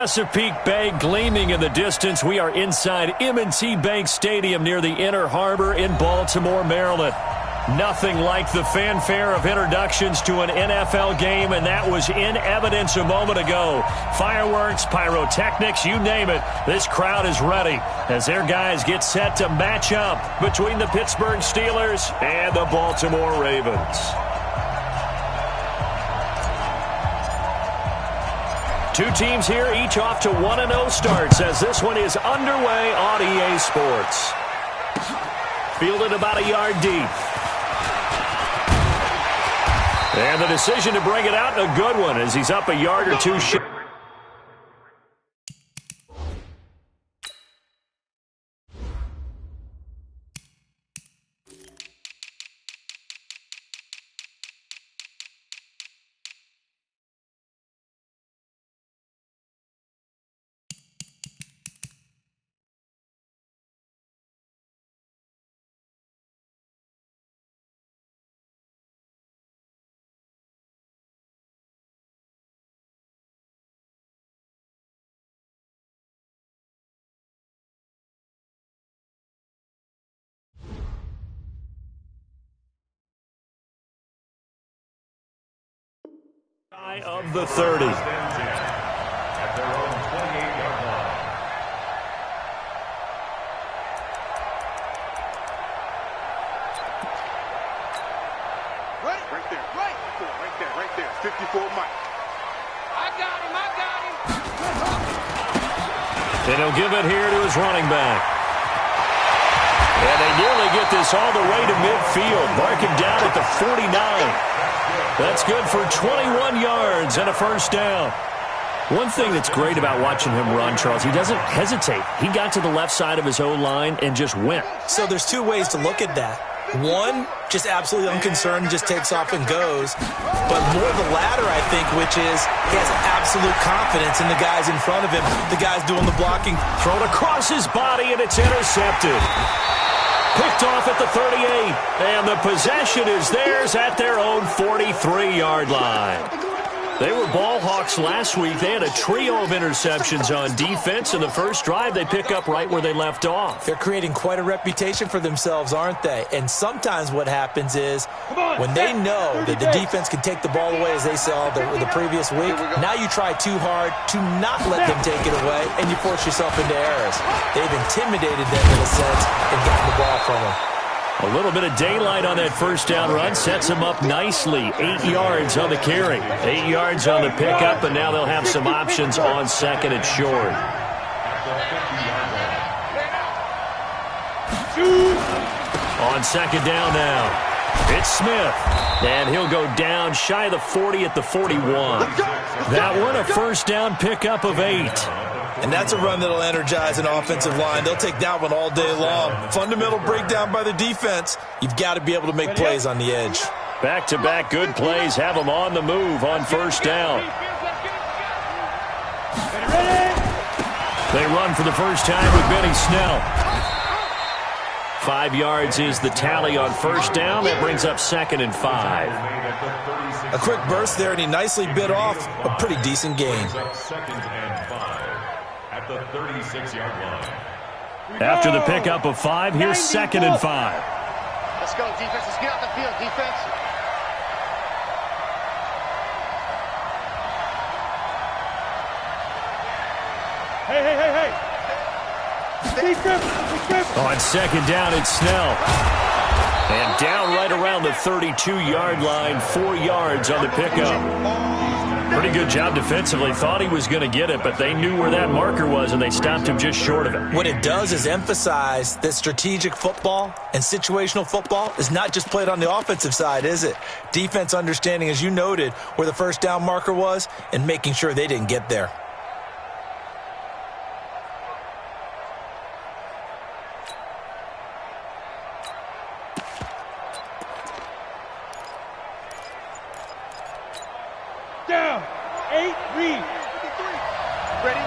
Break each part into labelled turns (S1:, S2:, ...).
S1: Chesapeake Bay gleaming in the distance. We are inside M&T Bank Stadium near the Inner Harbor in Baltimore, Maryland. Nothing like the fanfare of introductions to an NFL game, and that was in evidence a moment ago. Fireworks, pyrotechnics, you name it. This crowd is ready as their guys get set to match up between the Pittsburgh Steelers and the Baltimore Ravens. Two teams here, each off to 1-0 starts as this one is underway on EA Sports. Fielded about a yard deep. And the decision to bring it out, a good one, as he's up a yard or two short. Of the 30.
S2: At their own 28-yard line.
S3: Right there. Right there. 54 Mike.
S4: I got him.
S1: And he'll give it here to his running back. And they nearly get this all the way to midfield. Mark him down at the 49. That's good for 21 yards and a first down. One thing that's great about watching him run, Charles, he doesn't hesitate. He got to the left side of his own line and just went.
S5: So there's two ways to look at that. One, just absolutely unconcerned, just takes off and goes. But more the latter, I think, which is he has absolute confidence in the guys in front of him, the guys doing the blocking.
S1: Thrown across his body, and it's intercepted. Picked off at the 38, and the possession is theirs at their own 43-yard line. They were ball hawks last week. They had a trio of interceptions on defense. In the first drive, they pick up right where they left off.
S5: They're creating quite a reputation for themselves, aren't they? And sometimes what happens is when they know that the defense can take the ball away, as they saw the previous week, now you try too hard to not let them take it away, and you force yourself into errors. They've intimidated them in a sense and gotten the ball from them.
S1: A little bit of daylight on that first down run sets them up nicely. 8 yards on the carry, 8 yards on the pickup, and now they'll have some options on second and short. On second down now, it's Smith, and he'll go down shy of the 40 at the 41. That one a first down pickup of 8.
S5: And that's a run that'll energize an offensive line. They'll take that one all day long. Fundamental breakdown by the defense. You've got to be able to make plays on the edge.
S1: Back-to-back good plays have them on the move on first down. They run for the first time with Benny Snell. 5 yards is the tally on first down. That brings up second and 5.
S5: A quick burst there, and he nicely bit off a pretty decent gain.
S2: Second and 5 at the 36-yard line.
S1: After the pickup of 5, here's second and 5.
S3: Let's go, defense. Let's get out the field, defense.
S4: Hey.
S1: On second down, it's Snell. And down right around the 32-yard line, 4 yards on the pickup. Pretty good job defensively. Thought he was going to get it, but they knew where that marker was, and they stopped him just short of it.
S5: What it does is emphasize that strategic football and situational football is not just played on the offensive side, is it? Defense understanding, as you noted, where the first down marker was and making sure they didn't get there.
S4: Down. 8, read.
S3: Ready?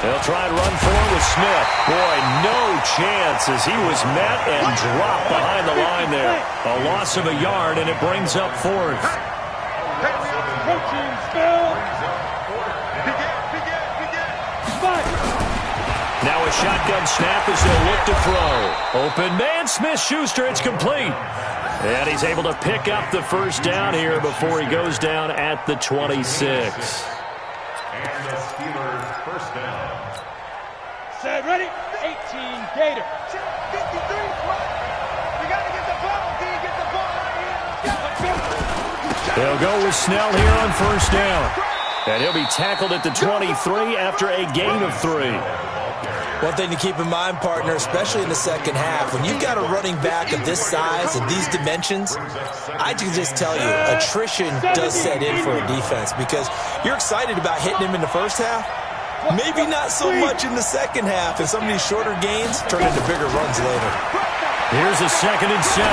S1: They'll try and run forward with Smith. Boy, no chance as he was met and dropped behind the line there. A loss of a yard, and it brings up fourth.
S4: Coaching spell.
S1: shotgun snap as they'll look to throw. Open man, Smith-Schuster, it's complete. And he's able to pick up the first down here before he goes down at the 26.
S2: And the Steelers first down.
S4: Set, ready? 18, Gator.
S3: 53, we got to get the ball, D. Get the ball right here.
S1: They'll go with Snell here on first down. And he'll be tackled at the 23 after a gain of 3.
S5: One thing to keep in mind, partner, especially in the second half, when you've got a running back of this size and these dimensions, I can just tell you, attrition does set in for a defense because you're excited about hitting him in the first half. Maybe not so much in the second half, and some of these shorter gains turn into bigger runs later.
S1: Here's a 2nd and 7.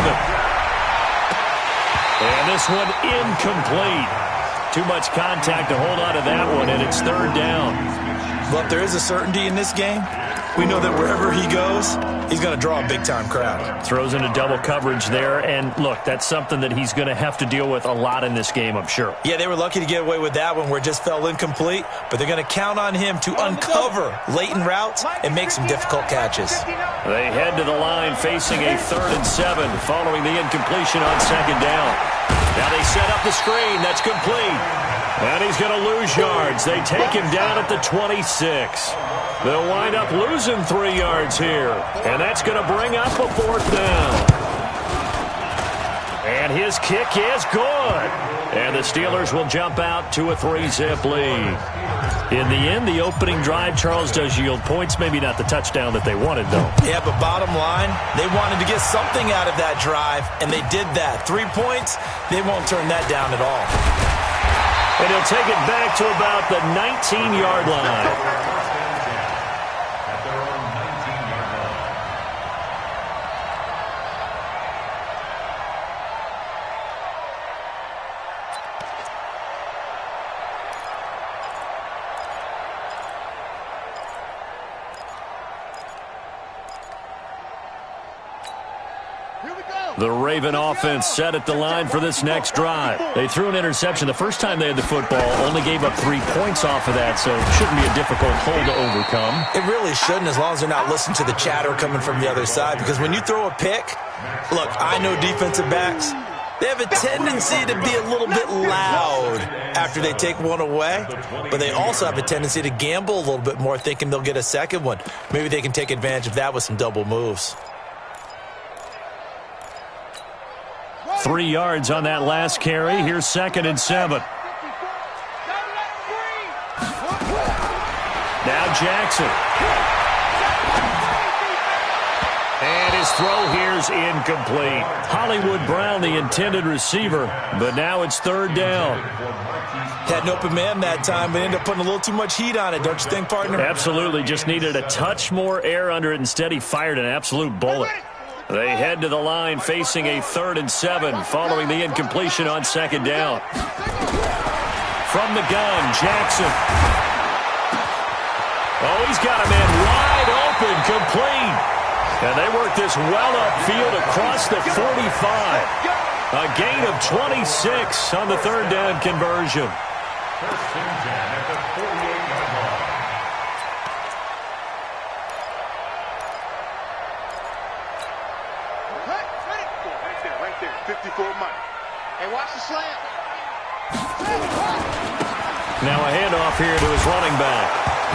S1: And this one incomplete. Too much contact to hold on to that one, and it's 3rd down.
S5: But there is a certainty in this game. We know that wherever he goes, he's going to draw a big-time crowd.
S1: Throws into double coverage there, and look, that's something that he's going to have to deal with a lot in this game, I'm sure.
S5: Yeah, they were lucky to get away with that one where it just fell incomplete, but they're going to count on him to uncover latent routes and make some difficult catches.
S1: They head to the line facing a 3rd and 7 following the incompletion on 2nd down. Now they set up the screen. That's complete. And he's going to lose yards. They take him down at the 26. They'll wind up losing 3 yards here. And that's going to bring up a 4th down. And his kick is good. And the Steelers will jump out to a 3-zip lead. In the end, the opening drive, Charles, does yield points. Maybe not the touchdown that they wanted, though.
S5: Yeah, but bottom line, they wanted to get something out of that drive, and they did that. 3 points, they won't turn that down at all.
S1: And he'll take it back to about the 19-yard line. The Raven offense set at the line for this next drive. They threw an interception the first time they had the football, only gave up 3 points off of that, so it shouldn't be a difficult hole to overcome.
S5: It really shouldn't, as long as they're not listening to the chatter coming from the other side, because when you throw a pick, look, I know defensive backs, they have a tendency to be a little bit loud after they take one away, but they also have a tendency to gamble a little bit more, thinking they'll get a second one. Maybe they can take advantage of that with some double moves.
S1: 3 yards on that last carry. Here's 2nd and 7. Now Jackson. And his throw here's incomplete. Hollywood Brown, the intended receiver, but now it's 3rd down.
S5: Had an open man that time, but ended up putting a little too much heat on it, don't you think, partner?
S1: Absolutely. Just needed a touch more air under it. Instead, he fired an absolute bullet. They head to the line facing a 3rd and 7 following the incompletion on 2nd down. From the gun, Jackson. Oh, he's got a man wide open, complete. And they work this well upfield across the 45. A gain of 26 on the 3rd down conversion.
S2: First and 10 at the 48-yard line.
S3: Right there, 54 Mike. Hey, watch the slant.
S1: Now a handoff here to his running back.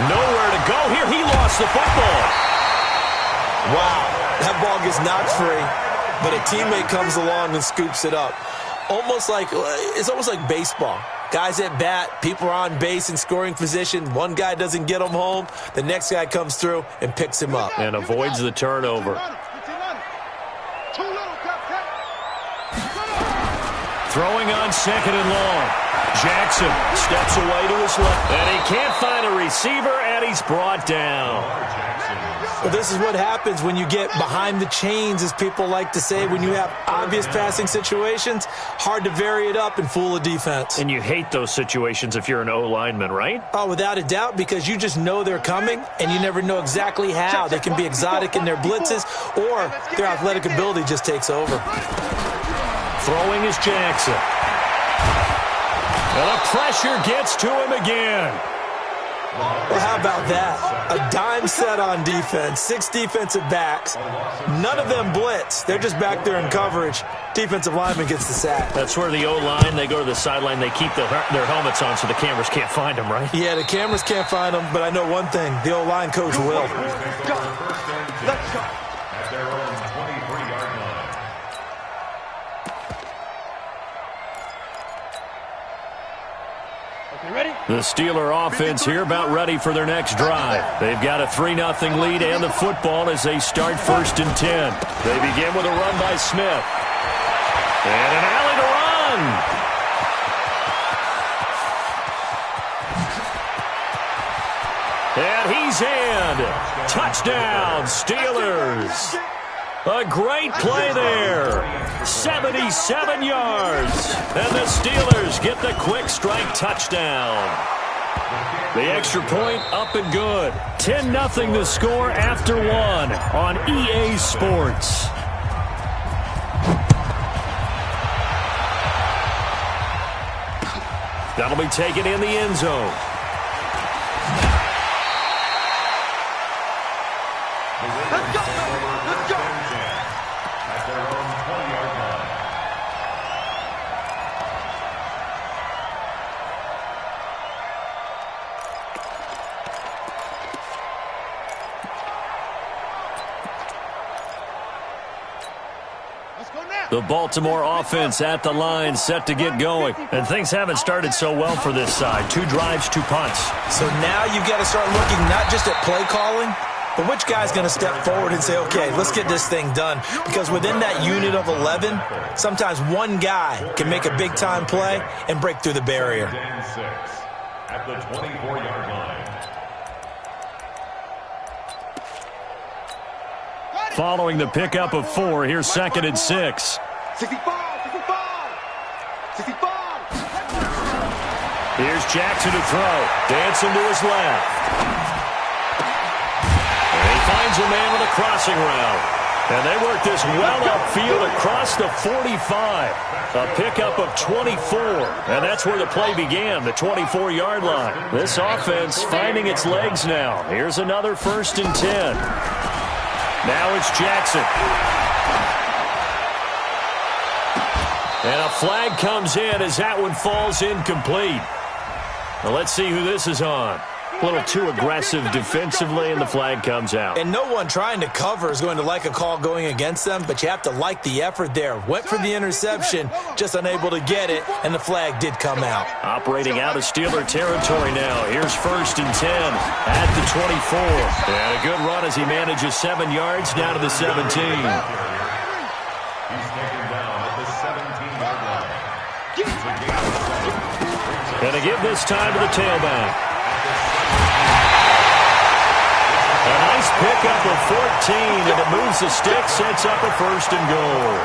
S1: Nowhere to go here. He lost the football.
S5: Wow, that ball gets knocked free, but a teammate comes along and scoops it up. It's almost like baseball. Guys at bat, people are on base in scoring position. One guy doesn't get him home. The next guy comes through and picks him up.
S1: And avoids the turnover. Throwing on 2nd and long. Jackson steps away to his left. And he can't find a receiver, and he's brought down.
S5: Well, this is what happens when you get behind the chains, as people like to say. When you have obvious passing situations, hard to vary it up and fool a defense.
S1: And you hate those situations if you're an O-lineman, right?
S5: Oh, without a doubt, because you just know they're coming, and you never know exactly how. They can be exotic in their blitzes, or their athletic ability just takes over.
S1: Throwing is Jackson. And the pressure gets to him again.
S5: Well, how about that? A dime set on defense, 6 defensive backs. None of them blitz. They're just back there in coverage. Defensive lineman gets the sack.
S1: That's where the O-line, they go to the sideline, they keep their helmets on so the cameras can't find them, right?
S5: Yeah, the cameras can't find them, but I know one thing. The O-line coach will.
S3: Let's go.
S2: At their own 23-yard line.
S4: Okay, ready?
S1: The Steeler offense here about ready for their next drive. They've got a 3-0 lead and the football as they start 1st and 10. They begin with a run by Smith. And an alley to run. And he's in. Touchdown, Steelers. A great play there. 77 yards. And the Steelers get the quick strike touchdown. The extra point up and good. 10-0 the score after 1 on EA Sports. That'll be taken in the end zone.
S3: Let's go. Let's go.
S2: At their own 20-yard line.
S3: Let's go now.
S1: The Baltimore offense at the line, set to get going. And things haven't started so well for this side. 2 drives, 2 punts.
S5: So now you've got to start looking not just at play calling, but which guy's going to step forward and say, okay, let's get this thing done. Because within that unit of 11, sometimes one guy can make a big-time play and break through the barrier.
S2: 10-6 at the 24-yard line.
S1: Following the pickup of 4, here's 2nd and 6.
S3: 65. 65.
S1: Here's Jackson to throw. Dancing to his left. And he finds a man with a crossing route. And they work this well upfield across the 45. A pickup of 24. And that's where the play began, the 24-yard line. This offense finding its legs now. Here's another 1st and 10. Now it's Jackson. And a flag comes in as that one falls incomplete. Now let's see who this is on. A little too aggressive defensively, and the flag comes out.
S5: And no one trying to cover is going to like a call going against them, but you have to like the effort there. Went for the interception, just unable to get it, and the flag did come out.
S1: Operating out of Steeler territory now. Here's 1st and 10 at the 24. And a good run as he manages 7 yards down to the 17.
S2: He's taken down at the 17-yard line.
S1: And to give this time to the tailback. A nice pickup of 14, and it moves the stick, sets up a 1st and goal.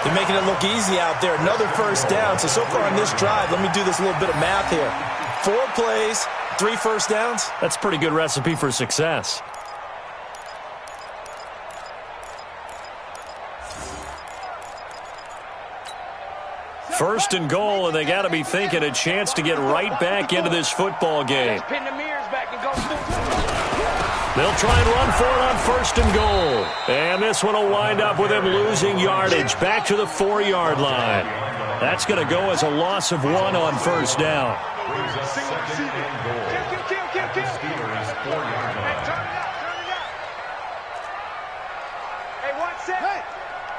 S5: They're making it look easy out there. Another 1st down. So far on this drive, let me do this little bit of math here. 4 plays, 3 1st downs.
S1: That's a pretty good recipe for success. First and goal, and they got to be thinking a chance to get right back into this football game.
S4: Pin the mirrors back and go.
S1: They'll try and run for it on 1st and goal. And this one will wind up with him losing yardage back to the 4-yard line. That's going to go as a loss of 1 on 1st down.
S2: Brings us 2nd and goal. At the Steelers' 4-yard line.
S3: Turn it up. Hey, watch set. Hey.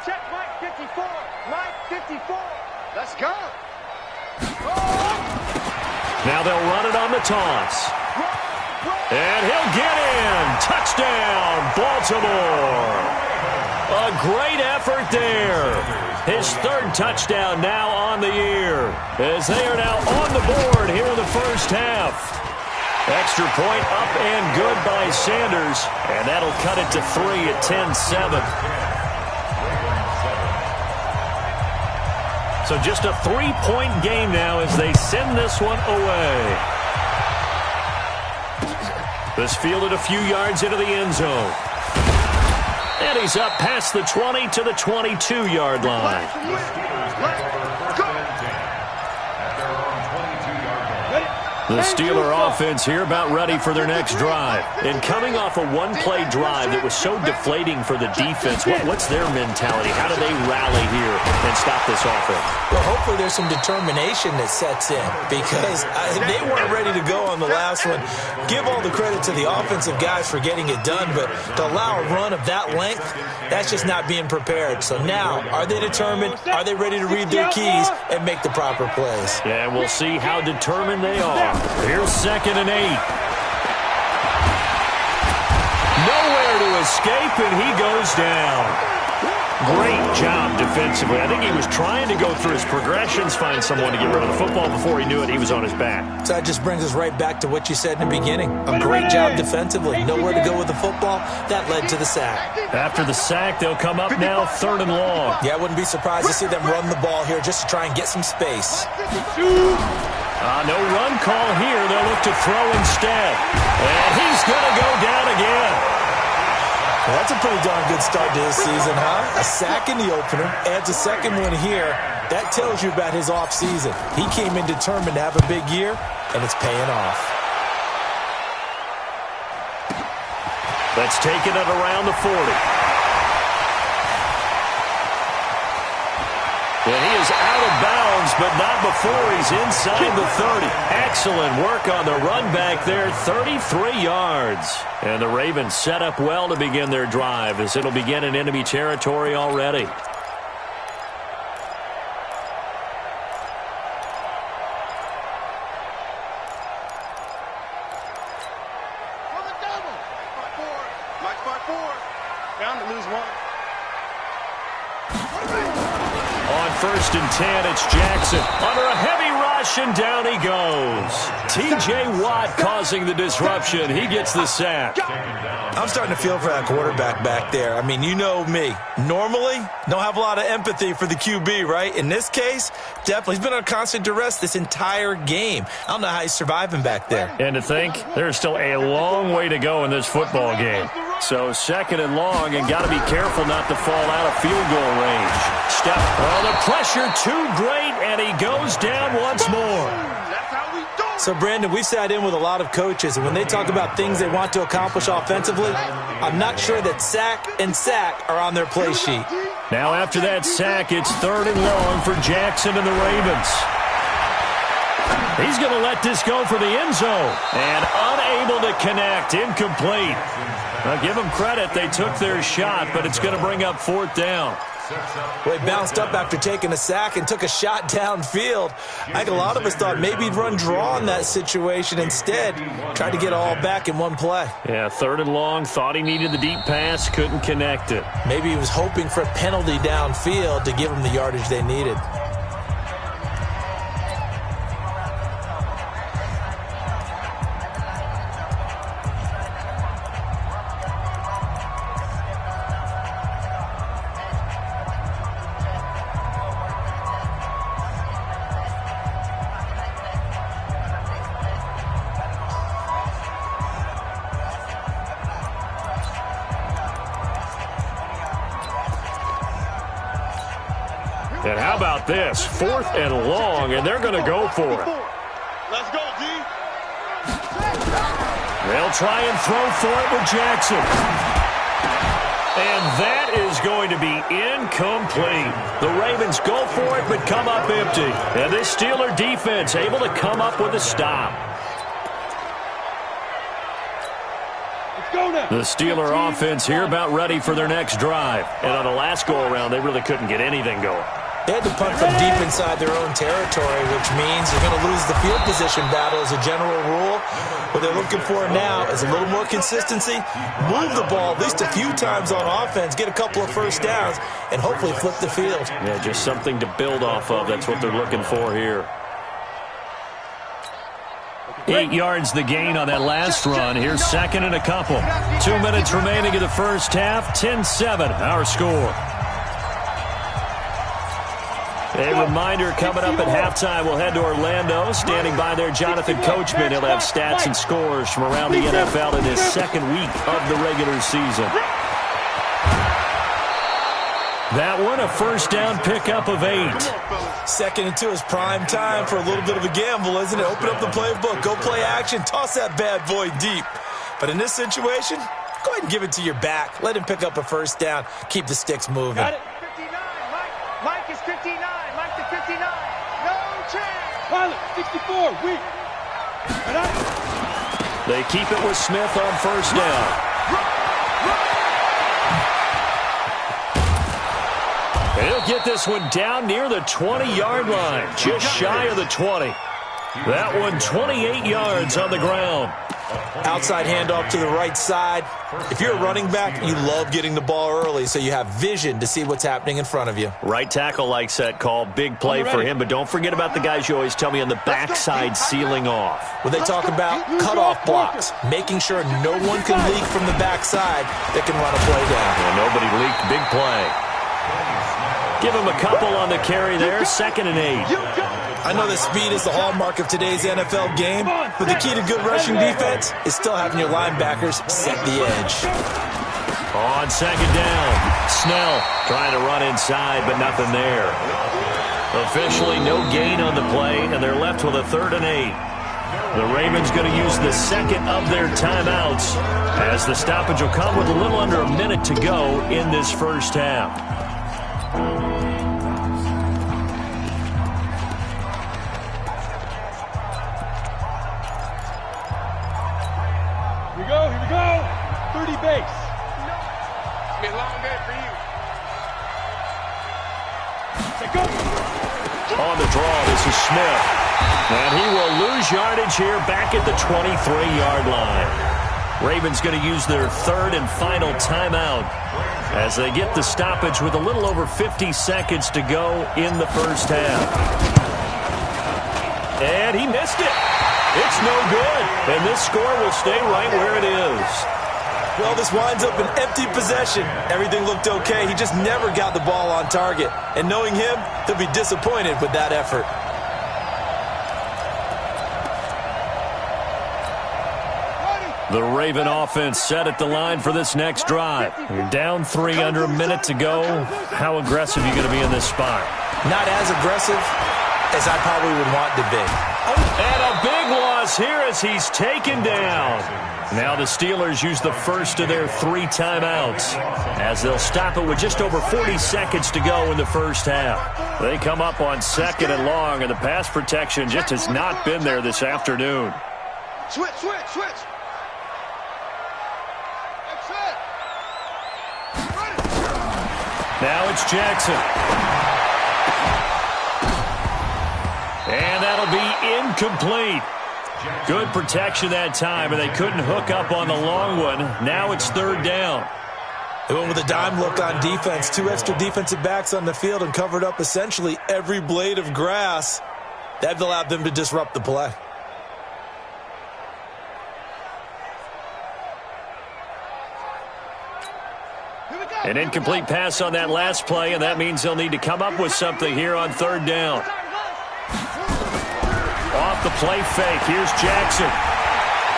S3: Check Mike 54. Mike 54. Let's go.
S1: Now they'll run it on the toss. And he'll get in. Touchdown, Baltimore. A great effort there. His 3rd touchdown now on the year, as they are now on the board here in the 1st half. Extra point up and good by Sanders, and that'll cut it to 3 at 10-7. So just a 3-point game now as they send this one away. This fielded a few yards into the end zone. And he's up past the 20 to the 22-yard line.
S2: At their own 22-yard line.
S1: The Steeler offense here about ready for their next drive. And coming off a one-play drive that was so deflating for the defense, what's their mentality? How do they rally here and stop this offense?
S5: Well, hopefully there's some determination that sets in because they weren't ready to go on the last one. Give all the credit to the offensive guys for getting it done, but to allow a run of that length, that's just not being prepared. So now, are they determined? Are they ready to read their keys and make the proper plays?
S1: Yeah, we'll see how determined they are. Here's 2nd and 8. Nowhere to escape, and he goes down. Great job defensively. I think he was trying to go through his progressions, find someone to get rid of the football. Before he knew it, he was on his back.
S5: So that just brings us right back to what you said in the beginning. A great job defensively. Nowhere to go with the football. That led to the sack.
S1: After the sack, they'll come up now 3rd and long.
S5: Yeah, I wouldn't be surprised to see them run the ball here just to try and get some space.
S1: No run call here. They'll look to throw instead. And he's going to go down again.
S5: Well, that's a pretty darn good start to his season, huh? A sack in the opener, adds a second one here. That tells you about his offseason. He came in determined to have a big year, and it's paying off.
S1: Let's take it at around the 40. And he is out of bounds, but not before he's inside the 30. Excellent work on the run back there, 33 yards. And the Ravens set up well to begin their drive as it'll begin in enemy territory already.
S3: Down to lose one.
S1: On 1st and 10, it's Jackson. Under a heavy rush, and down he goes. T.J. Watt causing the disruption. He gets the sack.
S5: I'm starting to feel for that quarterback back there. I mean, you know me. Normally, don't have a lot of empathy for the QB, right? In this case, definitely. He's been on constant duress this entire game. I don't know how he's surviving back there.
S1: And to think, there's still a long way to go in this football game. So 2nd and long, and got to be careful not to fall out of field goal range. Step. Oh, the pressure too great, and he goes down once more.
S5: So, Brandon, we've sat in with a lot of coaches, and when they talk about things they want to accomplish offensively, I'm not sure that sack and sack are on their play sheet.
S1: Now after that sack, it's 3rd and long for Jackson and the Ravens. He's going to let this go for the end zone, and unable to connect, incomplete. Now, give them credit. They took their shot, but it's going to bring up 4th down.
S5: Well, he bounced up after taking a sack and took a shot downfield. I think a lot of us thought maybe he'd run draw in that situation. Instead, tried to get all back in one play.
S1: Yeah, 3rd and long. Thought he needed the deep pass. Couldn't connect it.
S5: Maybe he was hoping for a penalty downfield to give him the yardage they needed.
S1: And how about this? 4th and long, and they're going to go for it.
S3: Let's go, D.
S1: They'll try and throw for it with Jackson. And that is going to be incomplete. The Ravens go for it, but come up empty. And this Steeler defense able to come up with a stop. The Steeler offense here about ready for their next drive. And on the last go-around, they really couldn't get anything going.
S5: They had to punt from deep inside their own territory, which means they're going to lose the field position battle as a general rule. What they're looking for now is a little more consistency, move the ball at least a few times on offense, get a couple of first downs, and hopefully flip the field.
S1: Yeah, just something to build off of. That's what they're looking for here. 8 yards the gain on that last run. Here's 2nd and a couple. 2 minutes remaining in the first half. 10-7, our score. A reminder, coming up at halftime, we'll head to Orlando. Standing by there, Jonathan Coachman. He'll have stats and scores from around the NFL in his 2nd week of the regular season. That one, a first down pickup of 8.
S5: Second and 2 is prime time for a little bit of a gamble, isn't it? Open up the playbook, go play action, toss that bad boy deep. But in this situation, go ahead and give it to your back. Let him pick up a first down. Keep the sticks moving.
S4: Got it.
S3: 59. Mike is 59. Mike to 59. No chance.
S4: Pilot, 64, weak.
S1: They keep it with Smith on first down. He'll get this one down near the 20-yard line, just shy of the 20. That one 28 yards on the ground.
S5: Outside handoff to the right side. If you're a running back, you love getting the ball early so you have vision to see what's happening in front of you.
S1: Right tackle likes that call. Big play for him, but don't forget about the guys you always tell me on the backside sealing off.
S5: When they talk about cutoff blocks, making sure no one can leak from the backside that can run a play down.
S1: And nobody leaked. Big play. Give him a couple on the carry there. 2nd and 8.
S5: I know that speed is the hallmark of today's NFL game, but the key to good rushing defense is still having your linebackers set the edge.
S1: On 2nd down, Snell trying to run inside, but nothing there. Officially no gain on the play, and they're left with a 3rd and 8. The Ravens going to use the second of their timeouts as the stoppage will come with a little under a minute to go in this first half.
S4: Here we go. 30 base.
S3: It's been a long day for you.
S4: Say go.
S1: On the draw, this is Smith. And he will lose yardage here back at the 23-yard line. Ravens going to use their 3rd and final timeout as they get the stoppage with a little over 50 seconds to go in the first half. And he missed it. It's no good, and this score will stay right where it is.
S5: Well, this winds up an empty possession. Everything looked okay. He just never got the ball on target. And knowing him, he'll be disappointed with that effort.
S1: The Raven offense set at the line for this next drive. You're down 3 under a minute to go. How aggressive are you going to be in this spot?
S5: Not as aggressive as I probably would want to be.
S1: And a big loss here as he's taken down. Now the Steelers use the first of their 3 timeouts as they'll stop it with just over 40 seconds to go in the first half. They come up on 2nd and long, and the pass protection just has not been there this afternoon.
S3: Switch.
S1: Now it's Jackson. And that'll be incomplete. Good protection that time, and they couldn't hook up on the long one. Now it's 3rd down.
S5: They went with a dime look on defense. 2 extra defensive backs on the field and covered up essentially every blade of grass. That allowed them to disrupt the play.
S1: An incomplete pass on that last play, and that means they'll need to come up with something here on 3rd down. Off the play fake, here's Jackson.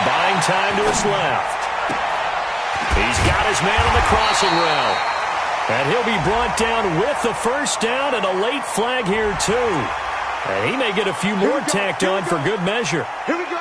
S1: Buying time to his left. He's got his man on the crossing route. And he'll be brought down with the first down and a late flag here, too. And he may get a few more tacked on for good measure.
S3: Here we go.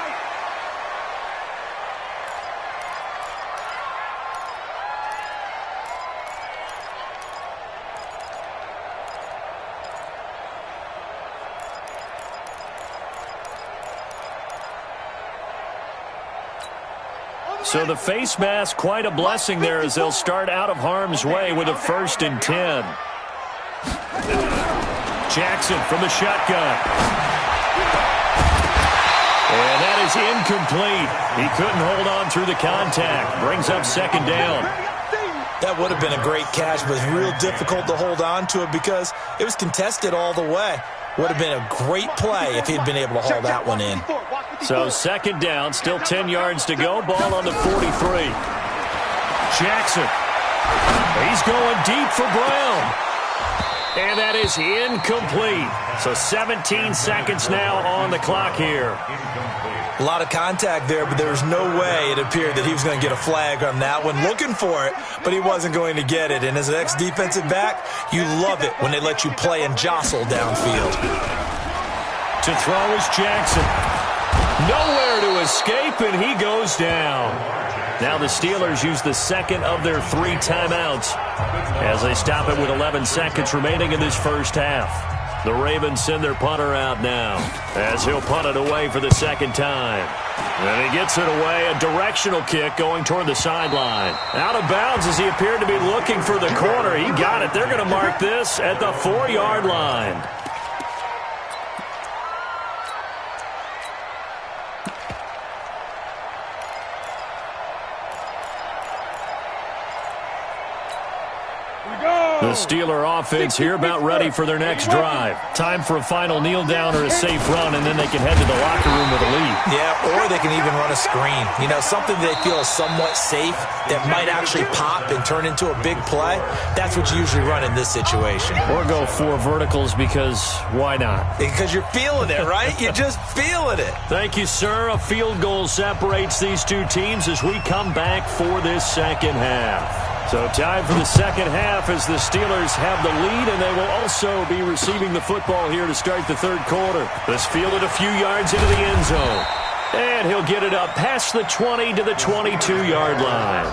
S1: So the face mask, quite a blessing there as they'll start out of harm's way with a 1st and 10. Jackson from the shotgun. And that is incomplete. He couldn't hold on through the contact. Brings up 2nd down.
S5: That would have been a great catch, but real difficult to hold on to it because it was contested all the way. Would have been a great play if he'd been able to haul that one in.
S1: So 2nd down, still 10 yards to go. Ball on the 43. Jackson. He's going deep for Brown. And that is incomplete. So 17 seconds now on the clock here.
S5: A lot of contact there, but there was no way it appeared that he was going to get a flag on that one. Looking for it, but he wasn't going to get it. And as an ex-defensive back, you love it when they let you play and jostle downfield.
S1: To throw is Jackson. Nowhere to escape, and he goes down. Now the Steelers use the second of their 3 timeouts as they stop it with 11 seconds remaining in this first half. The Ravens send their punter out now as he'll punt it away for the second time. And he gets it away, a directional kick going toward the sideline. Out of bounds as he appeared to be looking for the corner. He got it. They're going to mark this at the 4-yard line. The Steeler offense here about ready for their next drive. Time for a final kneel down or a safe run, and then they can head to the locker room with a lead.
S5: Yeah, or they can even run a screen. You know, something they feel is somewhat safe that might actually pop and turn into a big play. That's what you usually run in this situation.
S1: Or go 4 verticals because why not?
S5: Because you're feeling it, right? You're just feeling it.
S1: Thank you, sir. A field goal separates these two teams as we come back for this second half. So time for the second half as the Steelers have the lead, and they will also be receiving the football here to start the third quarter. This fielded a few yards into the end zone. And he'll get it up past the 20 to the 22-yard line.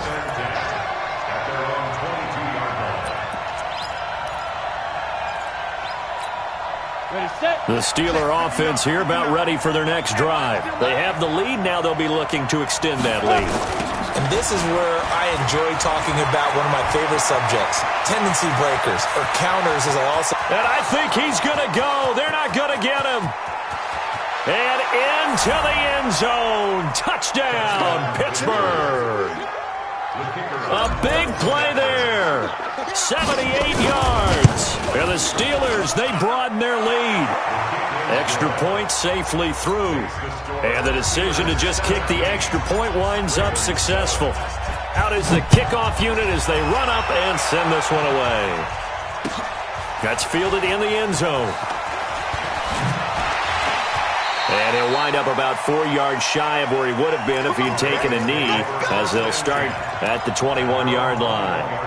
S1: The Steeler offense here about ready for their next drive. They have the lead. Now they'll be looking to extend that lead.
S5: And this is where I enjoy talking about one of my favorite subjects, tendency breakers, or counters as I also...
S1: And I think he's going to go. They're not going to get him. And into the end zone. Touchdown, Pittsburgh. A big play there. 78 yards. And the Steelers, they broaden their lead. Extra point safely through. And the decision to just kick the extra point winds up successful. Out is the kickoff unit as they run up and send this one away. That's fielded in the end zone. And he'll wind up about 4 yards shy of where he would have been if he'd taken a knee, as they'll start at the 21-yard line.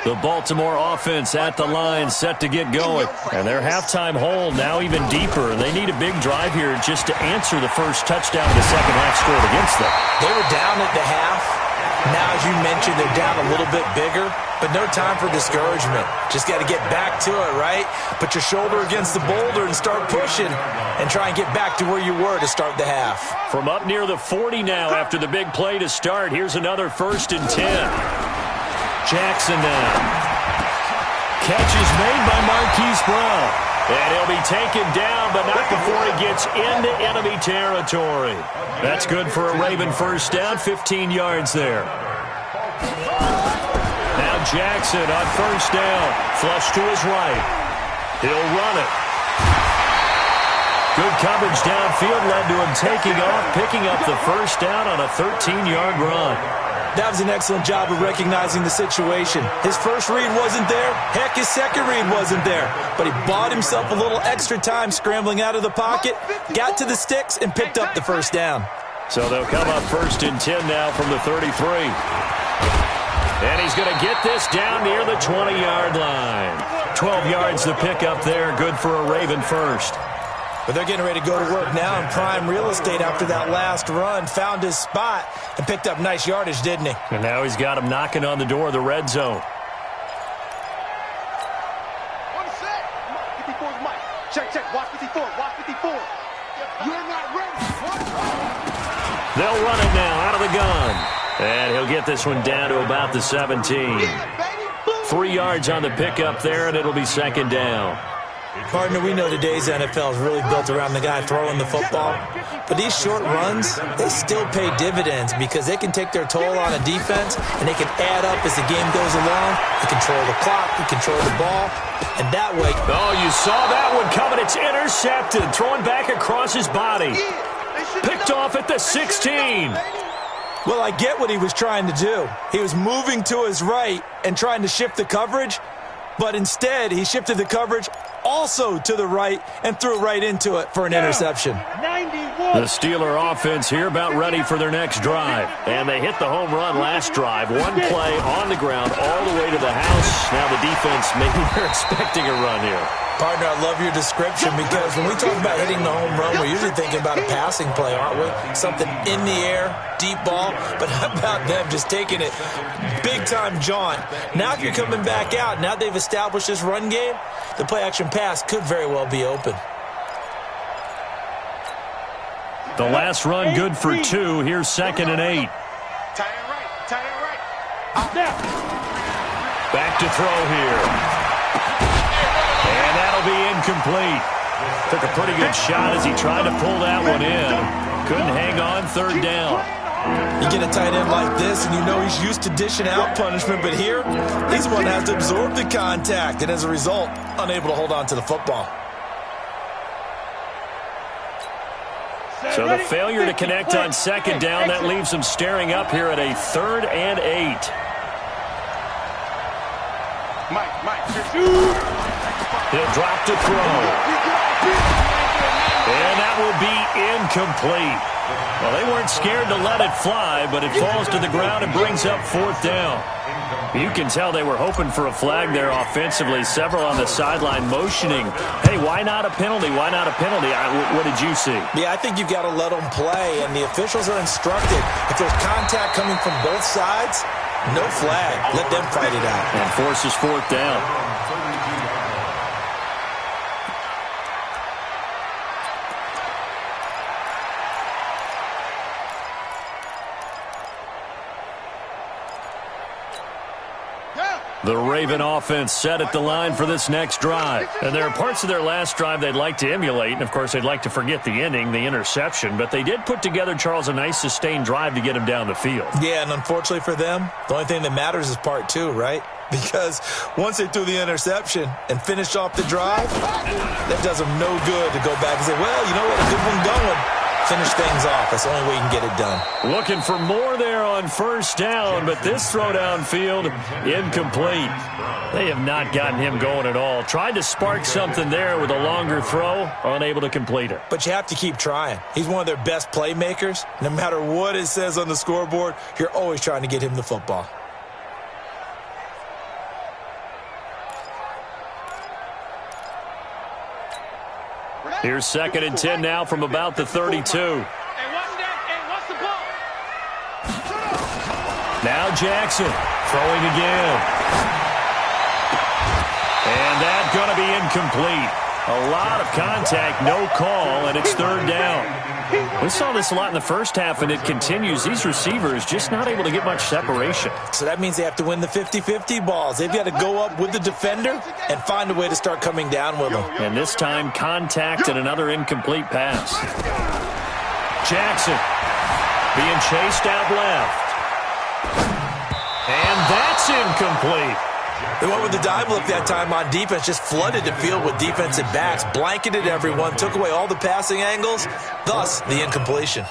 S1: The Baltimore offense at the line, set to get going. And their halftime hole now even deeper. And they need a big drive here just to answer the first touchdown the second half scored against them.
S5: They were down at the half. Now, as you mentioned, they're down a little bit bigger, but no time for discouragement. Just got to get back to it, right? Put your shoulder against the boulder and start pushing and try and get back to where you were to start the half.
S1: From up near the 40 now after the big play to start, here's another 1st and 10. Jackson now. Catch is made by Marquise Brown. And he'll be taken down, but not before he gets into enemy territory. That's good for a Raven first down, 15 yards there. Now Jackson on first down. Flush to his right. He'll run it. Good coverage downfield led to him taking off, picking up the first down on a 13-yard run.
S5: That was an excellent job of recognizing the situation. His first read wasn't there. Heck, his second read wasn't there. But he bought himself a little extra time scrambling out of the pocket, got to the sticks, and picked up the first down.
S1: So they'll come up 1st and 10 now from the 33. And he's going to get this down near the 20-yard line. 12 yards to pick up there. Good for a Raven first.
S5: But they're getting ready to go to work now in prime real estate after that last run. Found his spot and picked up nice yardage, didn't he?
S1: And now he's got him knocking on the door of the red zone.
S3: Check. Watch 54. Watch 54. You're not ready.
S1: They'll run it now out of the gun. And he'll get this one down to about the 17. 3 yards on the pickup there, and it'll be second down.
S5: Partner, we know today's NFL is really built around the guy throwing the football. But these short runs, they still pay dividends because they can take their toll on a defense and they can add up as the game goes along. They control the clock, they control the ball, and that way...
S1: Oh, you saw that one coming. It's intercepted. Throwing back across his body. Picked picked off at the 16.
S5: Well, I get what he was trying to do. He was moving to his right and trying to shift the coverage, but instead he shifted the coverage also to the right and threw right into it for an interception.
S4: 91.
S1: The Steeler offense here about ready for their next drive. And they hit the home run last drive. One play on the ground all the way to the house. Now the defense, maybe they're expecting a run here.
S5: Partner, I love your description because when we talk about hitting the home run, we're usually thinking about a passing play, aren't we? Something in the air, deep ball. But how about them just taking it big-time jaunt? Now if you're coming back out, now they've established this run game, the play-action pass could very well be open.
S1: The last run good for 2. Here's 2nd and 8.
S3: Tight end right.
S1: Back to throw here. And that'll be incomplete. Took a pretty good shot as he tried to pull that one in. Couldn't hang on 3rd down.
S5: You get a tight end like this, and you know he's used to dishing out punishment, but here, he's the one that has to absorb the contact, and as a result, unable to hold on to the football.
S1: So the failure to connect on 2nd down, that leaves him staring up here at a 3rd and 8. He'll drop to throw. And that will be incomplete. Well, they weren't scared to let it fly, but it falls to the ground and brings up 4th down. You can tell they were hoping for a flag there offensively. Several on the sideline motioning, hey, why not a penalty? Why not a penalty? What did you see?
S5: Yeah, I think you've got to let them play, and the officials are instructed. If there's contact coming from both sides, no flag. Let them fight it out.
S1: And forces 4th down. The Raven offense set at the line for this next drive. And there are parts of their last drive they'd like to emulate. And, of course, they'd like to forget the ending, the interception. But they did put together, Charles, a nice sustained drive to get him down the field.
S5: Yeah, and unfortunately for them, the only thing that matters is part 2, right? Because once they threw the interception and finished off the drive, that does them no good to go back and say, well, you know what, a good one going. Finish things off. That's the only way you can get it done.
S1: Looking for more there on 1st down, but this throw downfield, incomplete. They have not gotten him going at all. Tried to spark something there with a longer throw, unable to complete it.
S5: But you have to keep trying. He's one of their best playmakers. No matter what it says on the scoreboard, you're always trying to get him the football.
S1: Here's 2nd and 10 now from about the 32. Now Jackson throwing again. And that's going to be incomplete. A lot of contact, no call, and it's 3rd down. We saw this a lot in the first half, and it continues. These receivers just not able to get much separation.
S5: So that means they have to win the 50-50 balls. They've got to go up with the defender and find a way to start coming down with them.
S1: And this time, contact and another incomplete pass. Jackson being chased out left. And that's incomplete.
S5: They went with the dive look that time on defense, just flooded the field with defensive backs, blanketed everyone, took away all the passing angles, thus the incompletion.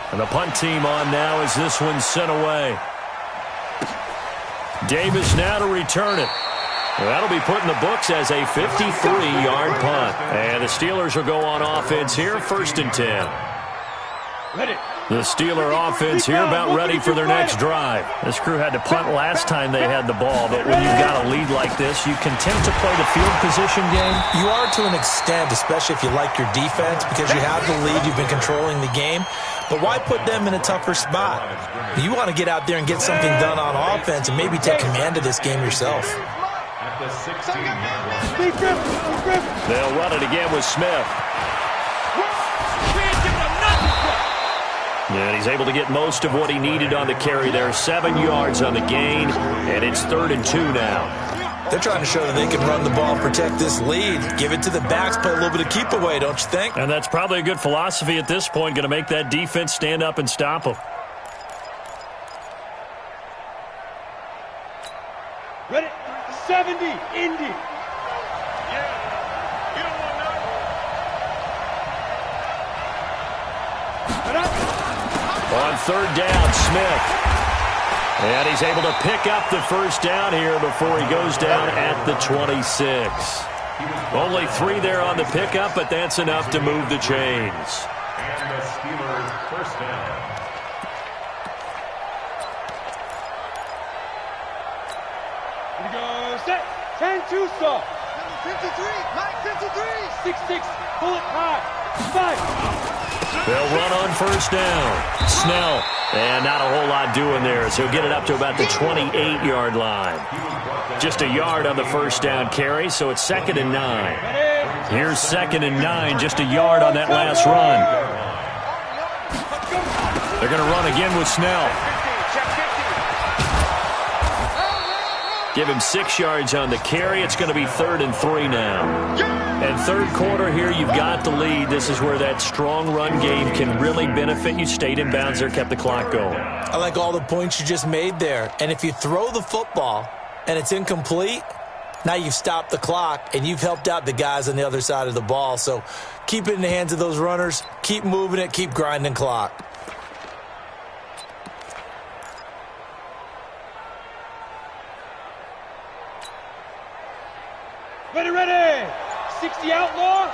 S1: And the punt team on now as this one's sent away. Davis now to return it. Well, that'll be put in the books as a 53-yard punt. And the Steelers will go on offense here, 1st and 10.
S4: Ready.
S1: The Steeler offense here about ready for their next drive. This crew had to punt last time they had the ball, but when you've got a lead like this, you content to play the field position game?
S5: You are to an extent, especially if you like your defense, because you have the lead, you've been controlling the game. But why put them in a tougher spot? You want to get out there and get something done on offense and maybe take command of this game yourself.
S1: They'll run it again with Smith. And he's able to get most of what he needed on the carry there. 7 yards on the gain, and it's 3rd and 2 now.
S5: They're trying to show that they can run the ball, protect this lead, give it to the backs, play a little bit of keep away, don't you think?
S1: And that's probably a good philosophy at this point, going to make that defense stand up and stop them.
S4: Ready? 70, Indy.
S1: On third down, Smith. And he's able to pick up the first down here before he goes down at the 26. Only 3 there on the pickup, but that's enough to move the chains.
S2: And the Steelers first down.
S4: Here we go. Set. 10-2 stop.
S3: Number 53. Mike 53.
S4: 6-6. Bullet high. 5.
S1: They'll run on first down. Snell. And not a whole lot doing there, so he'll get it up to about the 28-yard line. Just a yard on the first down carry, so it's 2nd and 9. Here's 2nd and 9, just a yard on that last run. They're going to run again with Snell. Give him 6 yards on the carry. It's going to be 3rd and 3 now. And third quarter here, you've got the lead. This is where that strong run game can really benefit you. Stayed in bounds there, kept the clock going.
S5: I like all the points you just made there. And if you throw the football and it's incomplete, now you've stopped the clock and you've helped out the guys on the other side of the ball. So keep it in the hands of those runners. Keep moving it. Keep grinding clock.
S4: Ready, ready. 60 outlaw.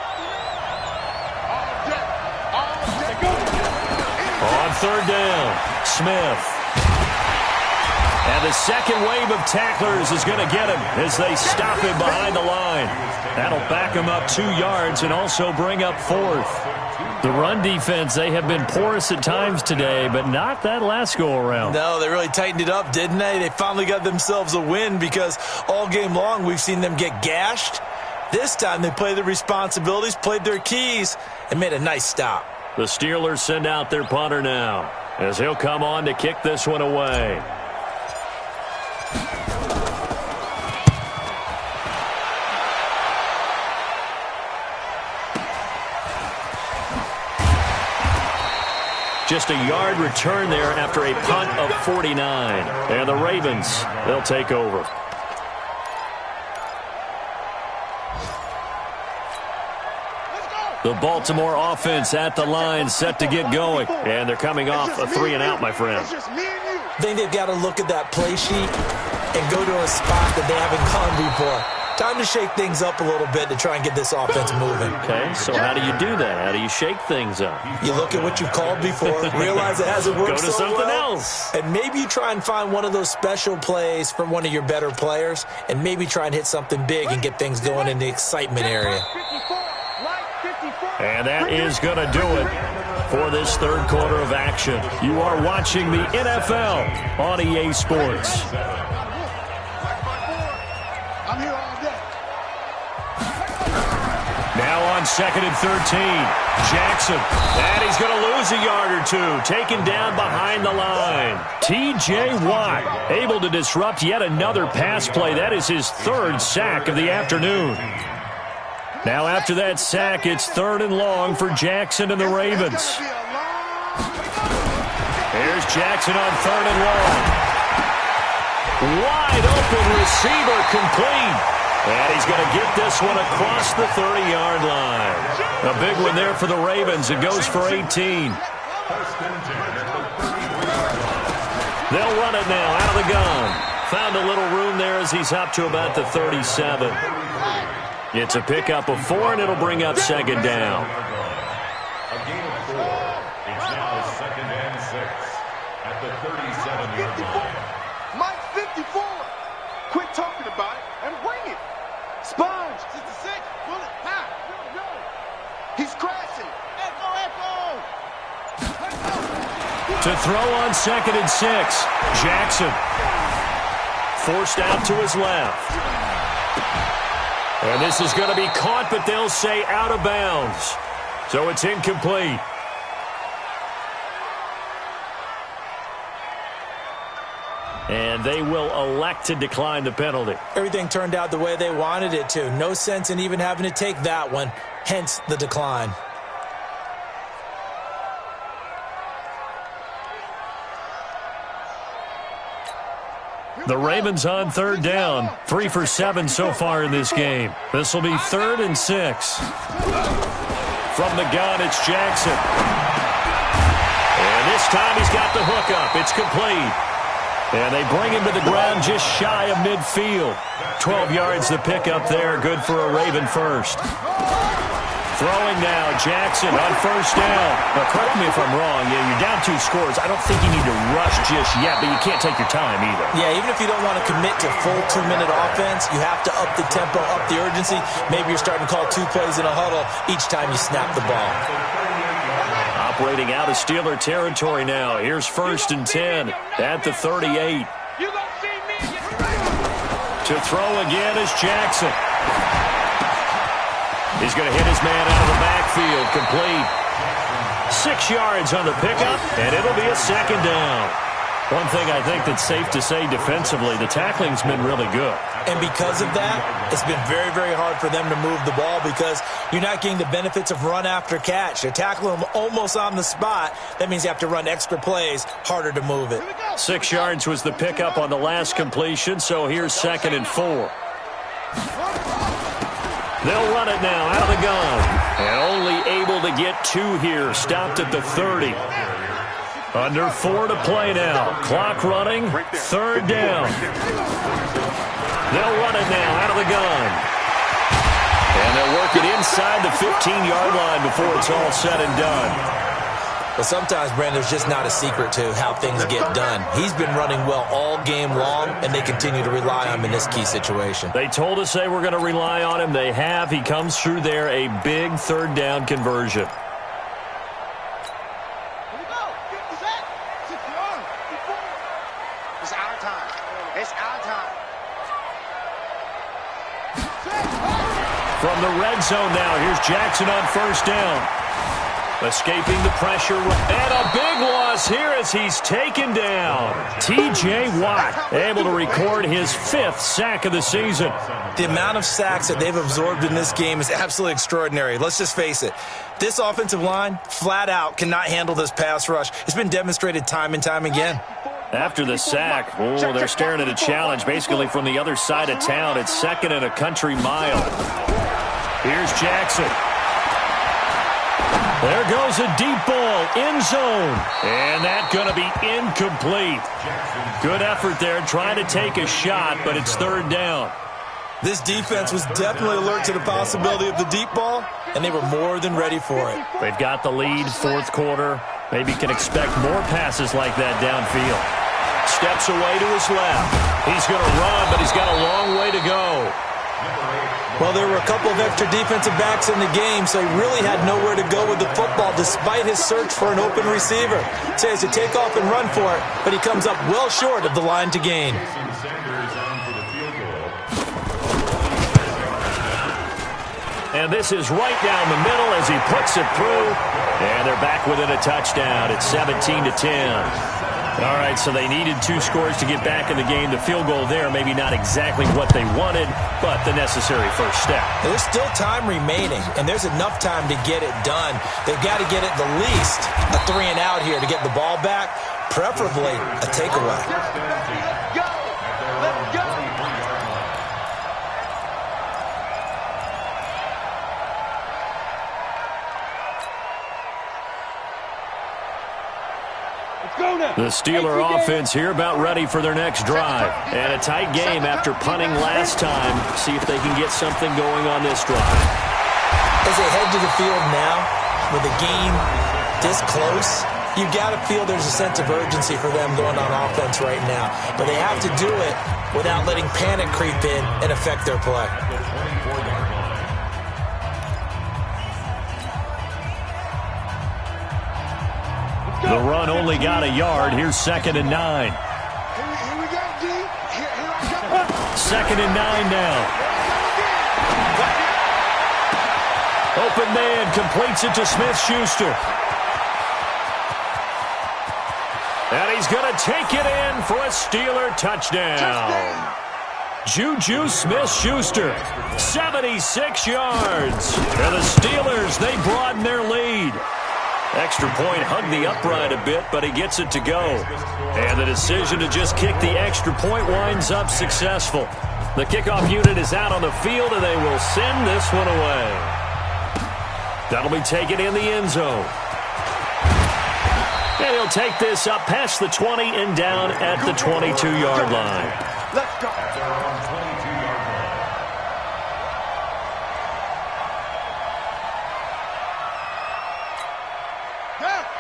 S1: On third down, Smith. And the second wave of tacklers is going to get him as they stop him behind the line. That'll back him up 2 yards and also bring up 4th. The run defense, they have been porous at times today, but not that last go-around.
S5: No, they really tightened it up, didn't they? They finally got themselves a win because all game long we've seen them get gashed. This time they played their responsibilities, played their keys, and made a nice stop.
S1: The Steelers send out their punter now as he'll come on to kick this one away. Just a yard return there after a punt of 49. And the Ravens, they'll take over. The Baltimore offense at the line, set to get going. And they're coming off a 3-and-out, my friend.
S5: I think they've got to look at that play sheet and go to a spot that they haven't gone before. Time to shake things up a little bit to try and get this offense moving.
S1: Okay, so how do you do that? How do you shake things up?
S5: You look at what you've called before, realize it hasn't worked
S1: Go to
S5: so
S1: something
S5: well,
S1: else.
S5: and maybe you try and find one of those special plays from one of your better players, and maybe try and hit something big and get things going in the excitement area.
S1: And that is going to do it for this third quarter of action. You are watching the NFL on EA Sports. Now on 2nd and 13, Jackson. And he's going to lose a yard or two, taken down behind the line. T.J. Watt able to disrupt yet another pass play. That is his 3rd sack of the afternoon. Now after that sack, it's 3rd and long for Jackson and the Ravens. Here's Jackson on 3rd and long. Wide open receiver complete. And he's going to get this one across the 30-yard line. A big one there for the Ravens. It goes for 18. They'll run it now out of the gun. Found a little room there as he's up to about the 37. It's a pickup of 4, and it'll bring up 2nd down.
S2: A gain of 4. It's now 2nd and 6 at the 37-yard line.
S3: Mike 54. Quit talking about it and bring it. Sponge. 66. Bullet. Ha. He's crashing. Echo.
S1: To throw on 2nd and 6. Jackson. Forced out to his left. And this is going to be caught, but they'll say out of bounds. So it's incomplete. And they will elect to decline the penalty.
S5: Everything turned out the way they wanted it to. No sense in even having to take that one, hence the decline.
S1: The Ravens on 3rd down. 3 for 7 so far in this game. This will be 3rd and 6. From the gun, it's Jackson. time he's got the hook up. It's complete. And they bring him to the ground just shy of midfield. 12 yards the pickup there. Good for a Raven first. Throwing now, Jackson on first down. Now, correct me if I'm wrong. Yeah, you're down 2 scores. I don't think you need to rush just yet, but you can't take your time either.
S5: Yeah, even if you don't want to commit to full 2-minute offense, you have to up the tempo, up the urgency. Maybe you're starting to call 2 plays in a huddle each time you snap the ball.
S1: Operating out of Steeler territory now. Here's 1st and 10 at the 38. To throw again is Jackson. He's going to hit his man out of the backfield. Complete. 6 yards on the pickup, and it'll be a 2nd down. One thing I think that's safe to say defensively, the tackling's been really good.
S5: And because of that, it's been very, very hard for them to move the ball because you're not getting the benefits of run after catch. They're tackling them almost on the spot. That means you have to run extra plays, harder to move it.
S1: 6 yards was the pickup on the last completion, so here's 2nd and 4. They'll run it now out of the gun. And only able to get 2 here. Stopped at the 30. Under 4 to play now. Clock running. 3rd down. They'll run it now out of the gun. And they'll work it inside the 15-yard line before it's all said and done.
S5: But sometimes, Brandon, there's just not a secret to how things get done. He's been running well all game long, and they continue to rely on him in this key situation.
S1: They told us they were going to rely on him. They have. He comes through there, a big 3rd down conversion.
S3: It's our time. It's our time.
S1: From the red zone now, here's Jackson on 1st down. Escaping the pressure, and a big loss here as he's taken down. T.J. Watt able to record his 5th sack of the season.
S5: The amount of sacks that they've absorbed in this game is absolutely extraordinary. Let's just face it. This offensive line, flat out, cannot handle this pass rush. It's been demonstrated time and time again.
S1: After the sack, they're staring at a challenge basically from the other side of town. It's 2nd and a country mile. Here's Jackson. There goes a deep ball, end zone, and that's going to be incomplete. Good effort there, trying to take a shot, but it's 3rd down.
S5: This defense was definitely alert to the possibility of the deep ball, and they were more than ready for it.
S1: They've got the lead, 4th quarter. Maybe can expect more passes like that downfield. Steps away to his left. He's going to run, but he's got a long way to go.
S5: Well, there were a couple of extra defensive backs in the game, so he really had nowhere to go with the football despite his search for an open receiver. So he has to take off and run for it, but he comes up well short of the line to gain.
S1: And this is right down the middle as he puts it through. And they're back within a touchdown. It's 17-10. All right, so they needed 2 scores to get back in the game. The field goal there, maybe not exactly what they wanted, but the necessary first step.
S5: There's still time remaining, and there's enough time to get it done. They've got to get at the least a 3-and-out here to get the ball back, preferably a takeaway.
S3: Go! Let's go!
S1: The Steeler offense here about ready for their next drive. And a tight game after punting last time. See if they can get something going on this drive.
S5: As they head to the field now, with the game this close, you've got to feel there's a sense of urgency for them going on offense right now. But they have to do it without letting panic creep in and affect their play.
S1: The run only got a yard. Here's 2nd and 9.
S3: Here we go, D. Here I go.
S1: 2nd and 9 now. Open man completes it to Smith-Schuster. And he's going to take it in for a Steeler touchdown. Juju Smith-Schuster, 76 yards. And the Steelers, they broaden their lead. Extra point hugged the upright a bit, but he gets it to go. And the decision to just kick the extra point winds up successful. The kickoff unit is out on the field, and they will send this one away. That'll be taken in the end zone. And he'll take this up past the 20 and down at the 22-yard line.
S3: Let's go.
S2: At their own 22-yard line.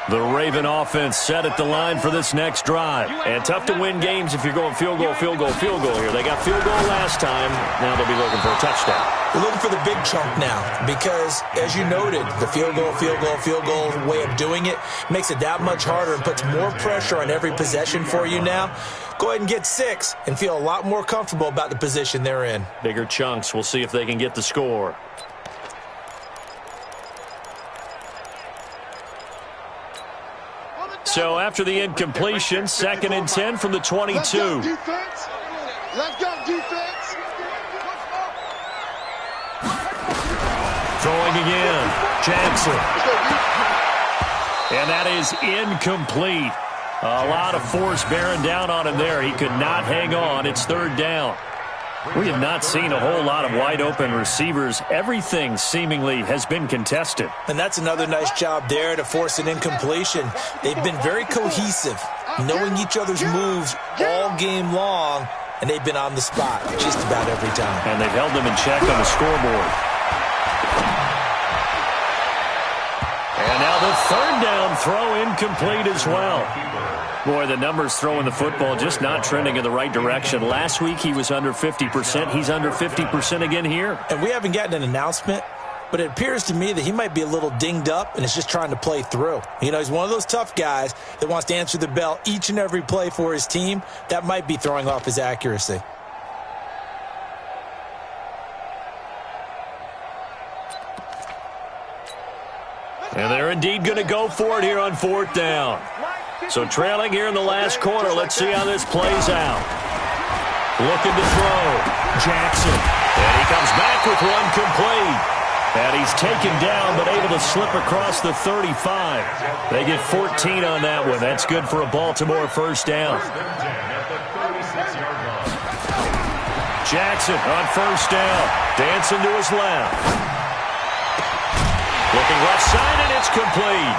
S1: The Raven offense set at the line for this next drive. And tough to win games if you're going field goal, field goal, field goal here. They got field goal last time. Now they'll be looking for a touchdown.
S5: They're looking for the big chunk now because, as you noted, the field goal way of doing it makes it that much harder and puts more pressure on every possession for you now. Go ahead and get 6 and feel a lot more comfortable about the position they're in.
S1: Bigger chunks. We'll see if they can get the score. So after the incompletion, 2nd and 10 from the 22.
S3: Let's go, defense. Let's go, defense.
S1: Throwing again. Jackson. And that is incomplete. A lot of force bearing down on him there. He could not hang on. It's 3rd down. We have not seen a whole lot of wide-open receivers. Everything seemingly has been contested.
S5: And that's another nice job there to force an incompletion. They've been very cohesive, knowing each other's moves all game long, and they've been on the spot just about every time.
S1: And they've held them in check on the scoreboard. And now the 3rd down throw incomplete as well. Boy, the numbers throwing the football just not trending in the right direction. Last week he was under 50%. He's under 50% again here.
S5: And we haven't gotten an announcement, but it appears to me that he might be a little dinged up and is just trying to play through. You know, he's one of those tough guys that wants to answer the bell each and every play for his team. That might be throwing off his accuracy.
S1: And they're indeed going to go for it here on 4th down. So trailing here in the last quarter. Let's see how this plays out. Looking to throw. Jackson. And he comes back with one complete. And he's taken down but able to slip across the 35. They get 14 on that one. That's good for a Baltimore 1st down. Jackson on 1st down. Dancing to his left. Looking left side, and it's complete.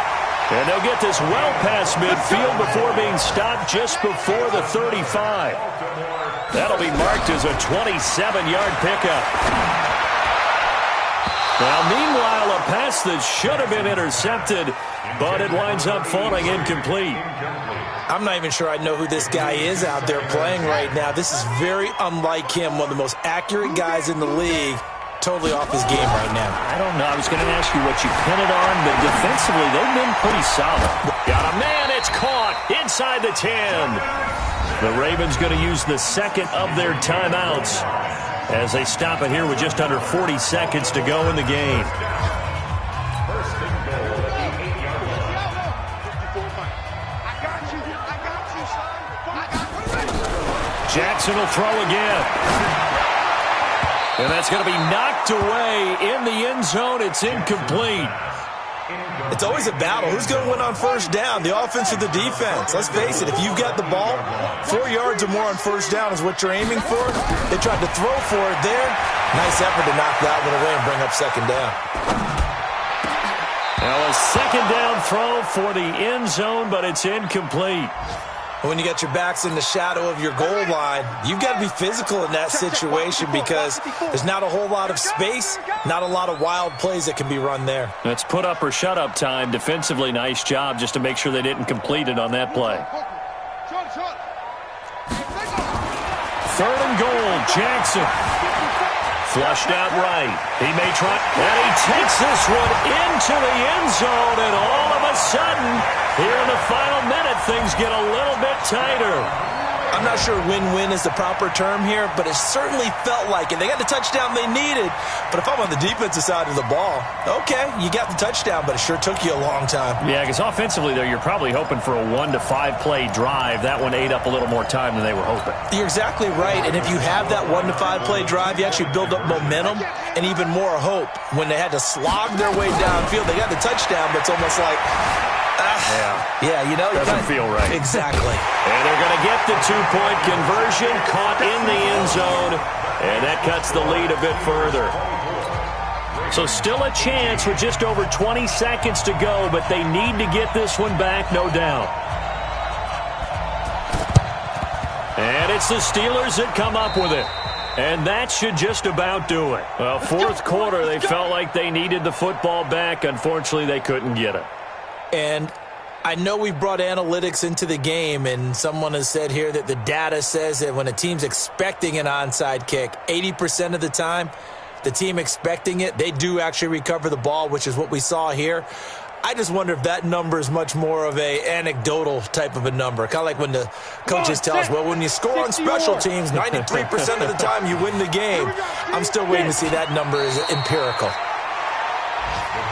S1: And they'll get this well past midfield before being stopped just before the 35. That'll be marked as a 27-yard pickup. Now, meanwhile, a pass that should have been intercepted, but it winds up falling incomplete.
S5: I'm not even sure I know who this guy is out there playing right now. This is very unlike him, one of the most accurate guys in the league. Totally off his game right now.
S1: I don't know. I was going to ask you what you pin it on, but defensively, they've been pretty solid. Got a man. It's caught inside the 10. The Ravens going to use the 2nd of their timeouts as they stop it here with just under 40 seconds to go in the game.
S2: First and goal at the 8-yard line.
S1: Jackson will throw again. And that's going to be knocked away in the end zone. It's incomplete.
S5: It's always a battle. Who's going to win on 1st down, the offense or the defense? Let's face it, if you've got the ball, 4 yards or more on 1st down is what you're aiming for. They tried to throw for it there. Nice effort to knock that one away and bring up 2nd down.
S1: Now a 2nd down throw for the end zone, but it's incomplete.
S5: When you got your backs in the shadow of your goal line, you've got to be physical in that situation because there's not a whole lot of space, not a lot of wild plays that can be run there.
S1: That's put up or shut up time. Defensively, nice job just to make sure they didn't complete it on that play. 3rd and goal, Jackson. Flushed out right. He may try, and he takes this one into the end zone, and all of a sudden, here in the final minute, things get a little bit tighter.
S5: I'm not sure win-win is the proper term here, but it certainly felt like it. They got the touchdown they needed, but if I'm on the defensive side of the ball, okay, you got the touchdown, but it sure took you a long time.
S1: Yeah, because offensively, though, you're probably hoping for a 1 to 5 play drive. That one ate up a little more time than they were hoping.
S5: You're exactly right, and if you have that 1 to 5 play drive, you actually build up momentum and even more hope. When they had to slog their way downfield, they got the touchdown, but it's almost like, yeah, you know.
S1: Doesn't feel right.
S5: Exactly.
S1: And they're going to get the 2-point conversion, caught in the end zone, and that cuts the lead a bit further. So still a chance with just over 20 seconds to go, but they need to get this one back, no doubt. And it's the Steelers that come up with it. And that should just about do it. Well, fourth quarter, they felt like they needed the football back. Unfortunately, they couldn't get it.
S5: And I know we brought analytics into the game, and someone has said here that the data says that when a team's expecting an onside kick, 80% of the time, the team expecting it, they do actually recover the ball, which is what we saw here. I just wonder if that number is much more of a anecdotal type of a number. Kind of like when the coaches tell us, well, when you score on special teams, 93% of the time you win the game. I'm still waiting to see that number is empirical.
S2: The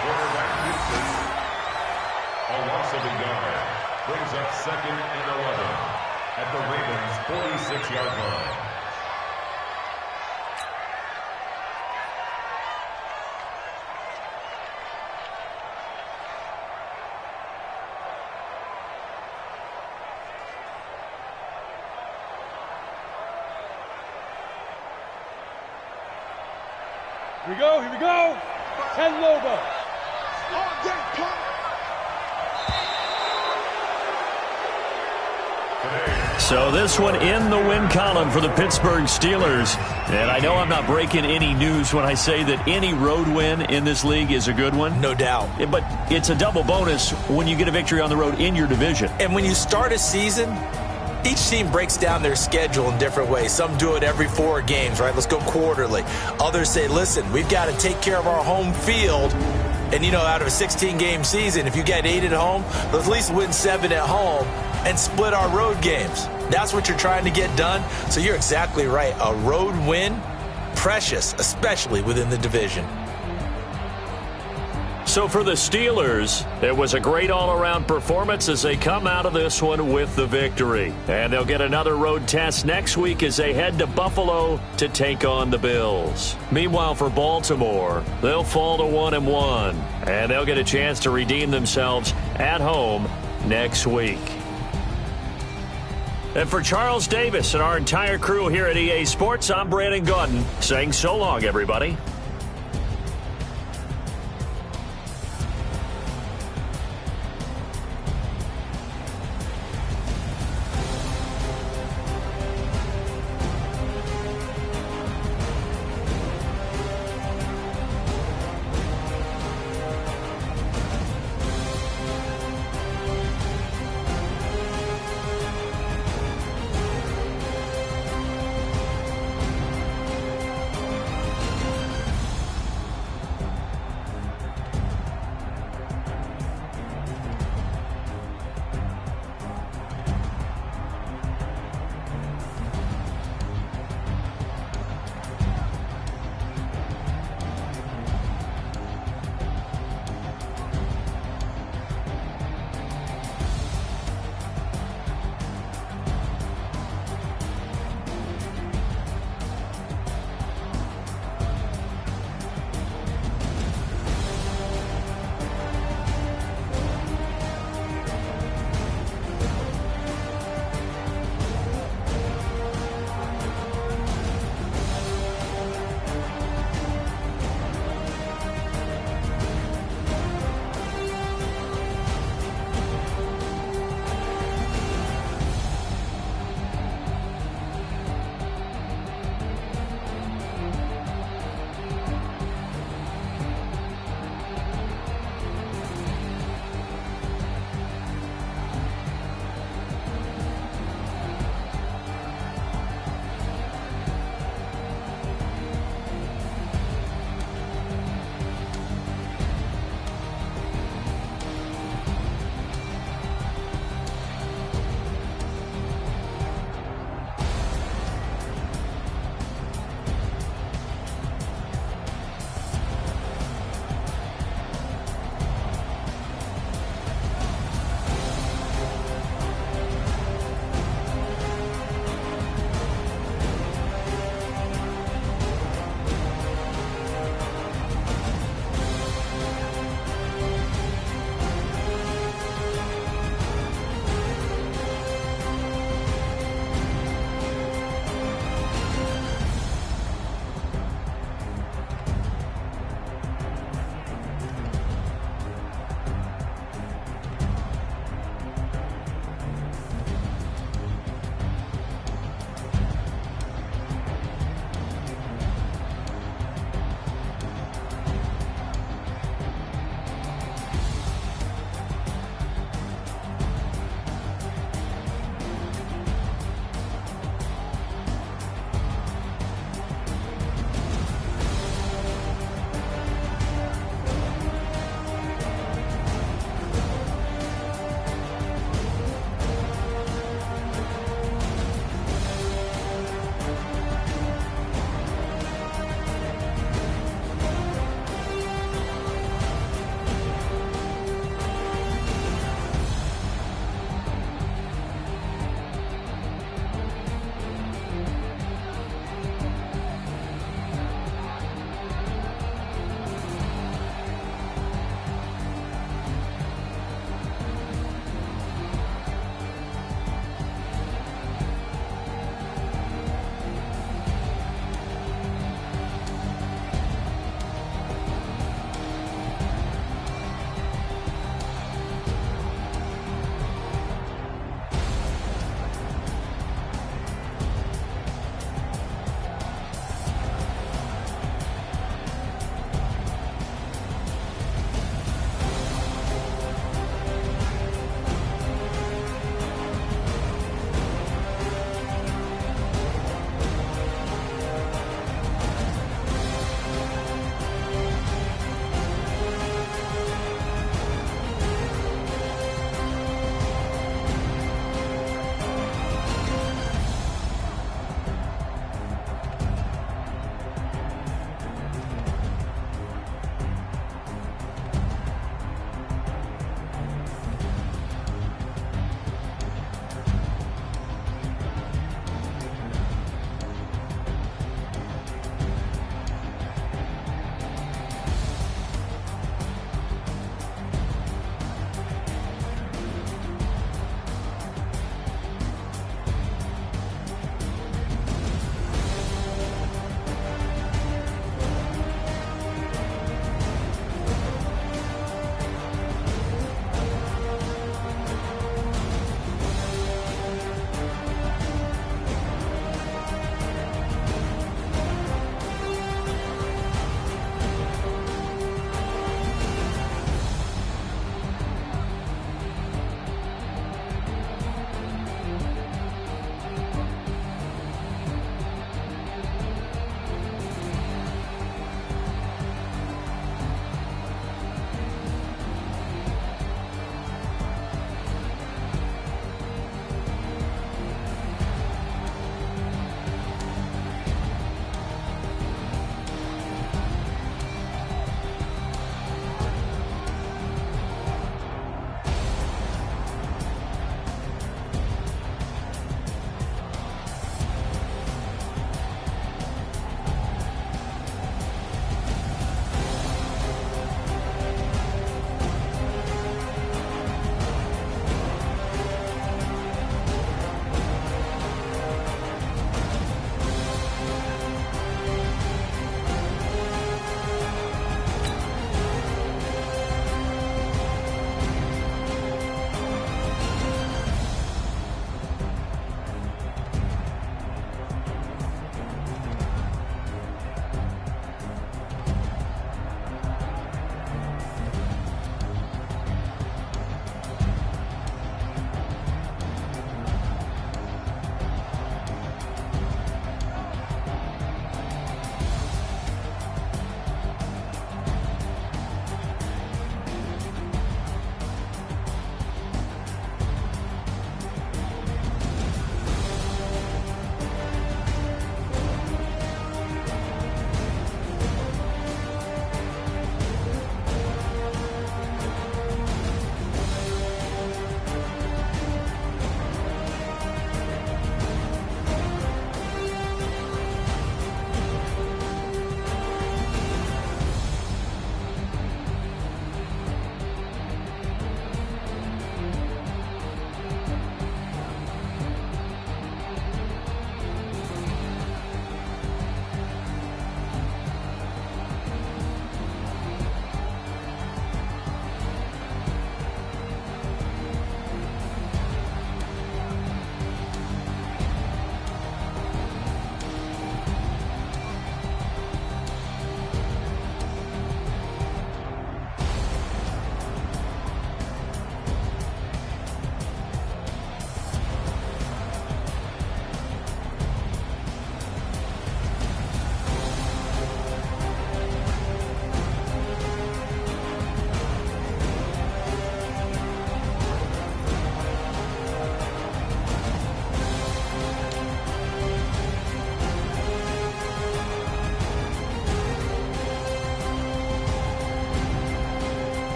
S2: quarterback misses. A loss of a yard brings up 2nd and 11 at the Ravens' 46-yard line.
S4: Here we go. 10 Loba.
S1: So this one in the win column for the Pittsburgh Steelers. And I know I'm not breaking any news when I say that any road win in this league is a good one.
S5: No doubt.
S1: But it's a double bonus when you get a victory on the road in your division.
S5: And when you start a season, each team breaks down their schedule in different ways. Some do it every 4 games, right? Let's go quarterly. Others say, listen, we've got to take care of our home field. And, you know, out of a 16-game season, if you get 8 at home, let's at least win 7 at home and split our road games. That's what you're trying to get done. So you're exactly right. A road win, precious, especially within the division.
S1: So for the Steelers, it was a great all-around performance as they come out of this one with the victory. And they'll get another road test next week as they head to Buffalo to take on the Bills. Meanwhile, for Baltimore, they'll fall to 1-1, and they'll get a chance to redeem themselves at home next week. And for Charles Davis and our entire crew here at EA Sports, I'm Brandon Gaudin saying so long, everybody.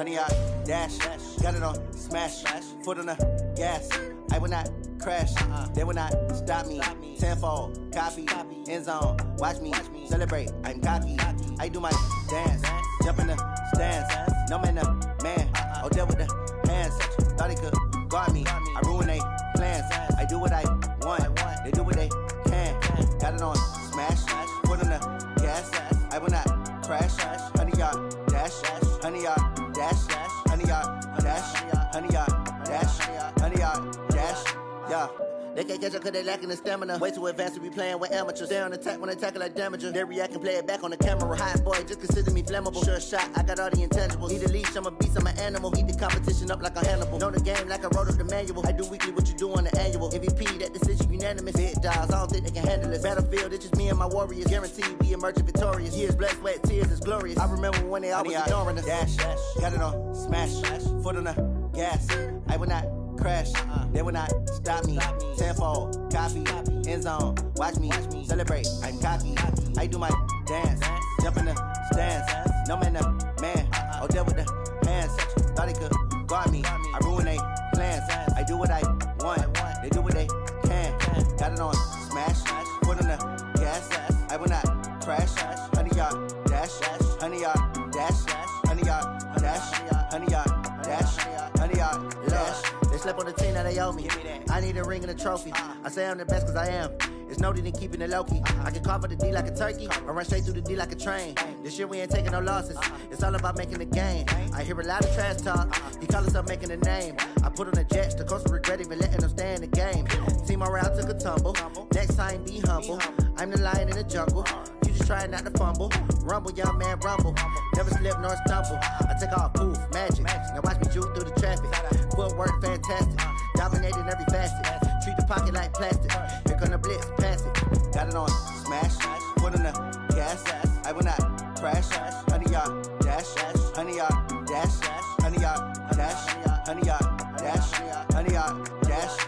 S6: 100-yard dash. Got it on smash. Foot on the gas. I will not crash. They will not stop me. Tenfold, copy, end zone. Watch me celebrate. I'm cocky. I do my dance. Jump in the stands. No man, the man. Oh, deal with the hands. Thought he could guard me. I ruin they plans. I do what I want. They do what they can. Got it on smash. Foot on the gas. I will not crash. 100-yard dash. 100-yard dash. 100-yard dash. 100-yard dash. 100-yard dash. Yeah. They can't catch up cause they lacking the stamina. Way too advanced to be playing with amateurs. Stay on attack when they tackle like damager. They react and play it back on the camera. Hot boy, just consider me flammable. Sure shot, I got all the intangibles. Need a leash, I'm a beast, I'm an animal. Heat the competition up like a Hannibal. Know the game like I wrote up the manual. I do weekly what you do on the annual. MVP, that decision unanimous. Big dogs, I don't think they can handle it. Battlefield, it's just me and my warriors. Guaranteed we emerging victorious. Years, blood, sweat, tears, it's glorious. I remember when they always ignoring us. Dash, got it on smash. Foot on the gas. I will not crash. They will not stop me. Tenfold, copy, end zone. Watch me celebrate. I'm cocky. I do my dance. Jump in the stands. No man, the man. Oh, deal with the hands. Thought he could guard me. I ruin they plans. I do what I want. They do what they can. Got it on smash. Foot on the gas. I will not crash. 100-yard dash. 100-yard dash. 100-yard dash. 100-yard dash. 100-yard dash. They slept on the team, now they owe me. I need a ring and a trophy. I say I'm the best cause I am. It's no need in keeping it low-key. I can carve the D like a turkey, or run straight through the D like a train. This year we ain't taking no losses. It's all about making the game. I hear a lot of trash talk. He call himself making a name. I put on the Jets, the coach will regret even letting them stay in the game. Team around took a tumble. Next time be humble. I'm the lion in the jungle. You just try not to fumble. Rumble, young man, rumble. Never slip nor stumble. I take off, poof, magic. Now watch me juke through the traffic. Footwork fantastic. Dominating every facet. Treat the pocket like plastic. Here come the blitz, pass it. Got it on smash. Foot on the gas. I will not crash. 100-yard dash. 100-yard dash. 100-yard dash. 100-yard dash. 100-yard dash.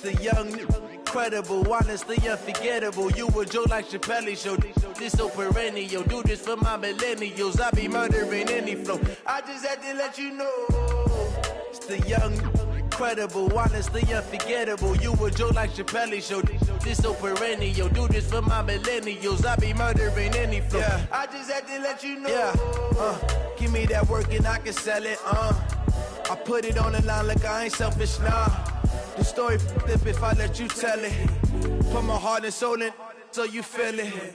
S7: The young, incredible, honestly unforgettable. You a Joe like Chappelle show. This so perennial. Do this for my millennials. I be murdering any flow. I just had to let you know. It's the young, incredible, honestly unforgettable. You a Joe like Chappelle show. This so perennial. Do this for my millennials. I be murdering any flow. Yeah. I just had to let you know. Yeah. Give me that work and I can sell it. I put it on the line like I ain't selfish, nah. The story flip if I let you tell it. Put my heart and soul in so you feel it.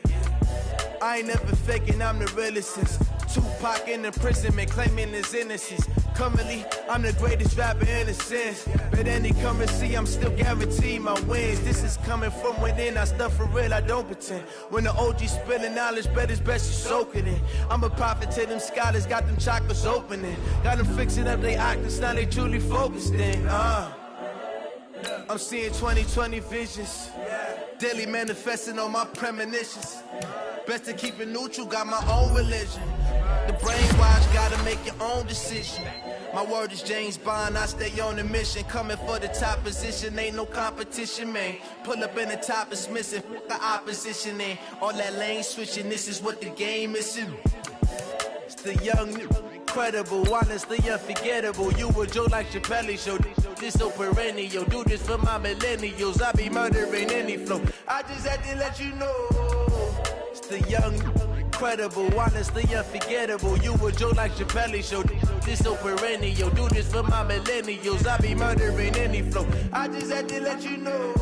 S7: I ain't never faking, I'm the realest since Tupac in imprisonment, claiming his innocence. Currently, I'm the greatest rapper in a sense. But any currency, I'm still guaranteed my wins. This is coming from within, I stuff for real, I don't pretend. When the OG spilling knowledge, bet it's best you soak it in. I'm a prophet to them scholars, got them chakras opening. Got them fixing up they octaves, now they truly focused in. I'm seeing 2020 visions. Daily manifesting on my premonitions. Best to keep it neutral, got my own religion. The brainwash, gotta make your own decision. My word is James Bond, I stay on the mission. Coming for the top position, ain't no competition, man. Pull up in the top, it's missing, the opposition in. All that lane switching, this is what the game is in. It's the young, incredible, honestly unforgettable. You a Joe like Chappelle show. This so perennial. Do this for my millennials. I be murdering any flow. I just had to let you know. It's the young, incredible, honestly unforgettable. You a Joe like Chappelle show. This so perennial. Do this for my millennials. I be murdering any flow. I just had to let you know.